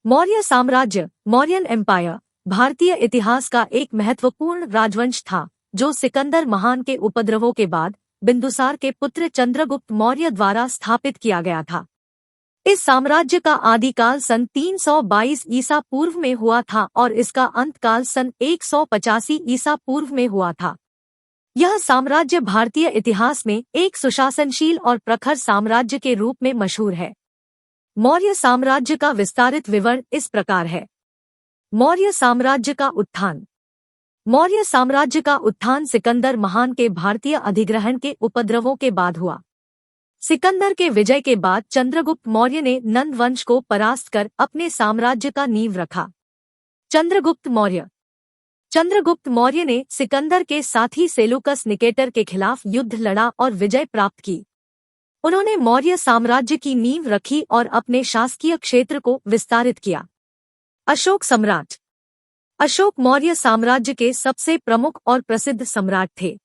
मौर्य साम्राज्य, मौर्यन एम्पायर, भारतीय इतिहास का एक महत्वपूर्ण राजवंश था जो सिकंदर महान के उपद्रवों के बाद बिंदुसार के पुत्र चंद्रगुप्त मौर्य द्वारा स्थापित किया गया था। इस साम्राज्य का आदिकाल सन 322 ईसा पूर्व में हुआ था और इसका अंतकाल सन 185 ईसा पूर्व में हुआ था। यह साम्राज्य भारतीय इतिहास में एक सुशासनशील और प्रखर साम्राज्य के रूप में मशहूर है। मौर्य साम्राज्य का विस्तारित विवरण इस प्रकार है। मौर्य साम्राज्य का उत्थान। मौर्य साम्राज्य का उत्थान सिकंदर महान के भारतीय अधिग्रहण के उपद्रवों के बाद हुआ। सिकंदर के विजय के बाद चंद्रगुप्त मौर्य ने नंद वंश को परास्त कर अपने साम्राज्य का नींव रखा। चंद्रगुप्त मौर्य। चंद्रगुप्त मौर्य ने सिकंदर के साथी सेलुकस निकेटर के खिलाफ युद्ध लड़ा और विजय प्राप्त की। उन्होंने मौर्य साम्राज्य की नींव रखी और अपने शासकीय क्षेत्र को विस्तारित किया। अशोक सम्राट। अशोक मौर्य साम्राज्य के सबसे प्रमुख और प्रसिद्ध सम्राट थे।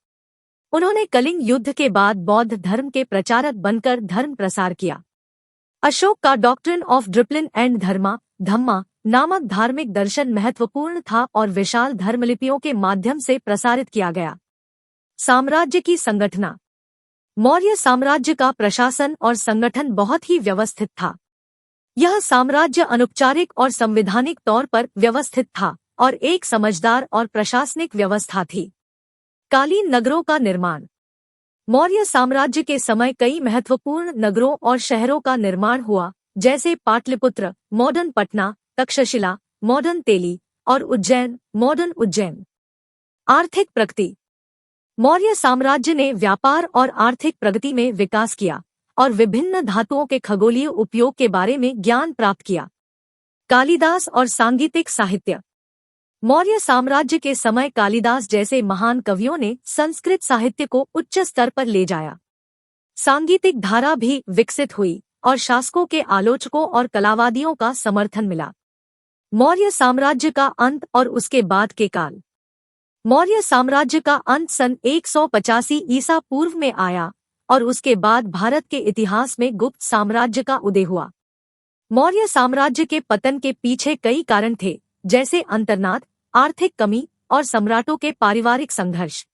उन्होंने कलिंग युद्ध के बाद बौद्ध धर्म के प्रचारक बनकर धर्म प्रसार किया। अशोक का डॉक्ट्रिन ऑफ डिसिप्लिन एंड धम्मा नामक धार्मिक दर्शन महत्वपूर्ण था और विशाल धर्मलिपियों के माध्यम से प्रसारित किया गया। साम्राज्य की संगठना। मौर्य साम्राज्य का प्रशासन और संगठन बहुत ही व्यवस्थित था। यह साम्राज्य अनौपचारिक और संवैधानिक तौर पर व्यवस्थित था और एक समझदार और प्रशासनिक व्यवस्था थी। कालीन नगरों का निर्माण। मौर्य साम्राज्य के समय कई महत्वपूर्ण नगरों और शहरों का निर्माण हुआ, जैसे पाटलिपुत्र, मॉडर्न पटना, तक्षशिला, मॉडर्न तेली और उज्जैन, मॉडर्न उज्जैन। आर्थिक प्रगति। मौर्य साम्राज्य ने व्यापार और आर्थिक प्रगति में विकास किया और विभिन्न धातुओं के खगोलीय उपयोग के बारे में ज्ञान प्राप्त किया। कालिदास और सांगीतिक साहित्य। मौर्य साम्राज्य के समय कालिदास जैसे महान कवियों ने संस्कृत साहित्य को उच्च स्तर पर ले जाया। सांगीतिक धारा भी विकसित हुई और शासकों के आलोचकों और कलावादियों का समर्थन मिला। मौर्य साम्राज्य का अंत और उसके बाद के काल। मौर्य साम्राज्य का अंत सन 185 ईसा पूर्व में आया और उसके बाद भारत के इतिहास में गुप्त साम्राज्य का उदय हुआ। मौर्य साम्राज्य के पतन के पीछे कई कारण थे, जैसे अंतर्नाद, आर्थिक कमी और सम्राटों के पारिवारिक संघर्ष।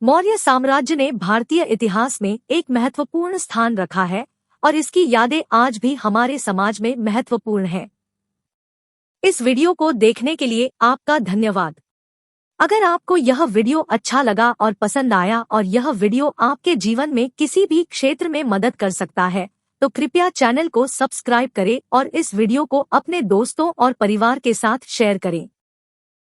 मौर्य साम्राज्य ने भारतीय इतिहास में एक महत्वपूर्ण स्थान रखा है और इसकी यादें आज भी हमारे समाज में महत्वपूर्ण हैं। इस वीडियो को देखने के लिए आपका धन्यवाद। अगर आपको यह वीडियो अच्छा लगा और पसंद आया और यह वीडियो आपके जीवन में किसी भी क्षेत्र में मदद कर सकता है, तो कृपया चैनल को सब्सक्राइब करें और इस वीडियो को अपने दोस्तों और परिवार के साथ शेयर करें।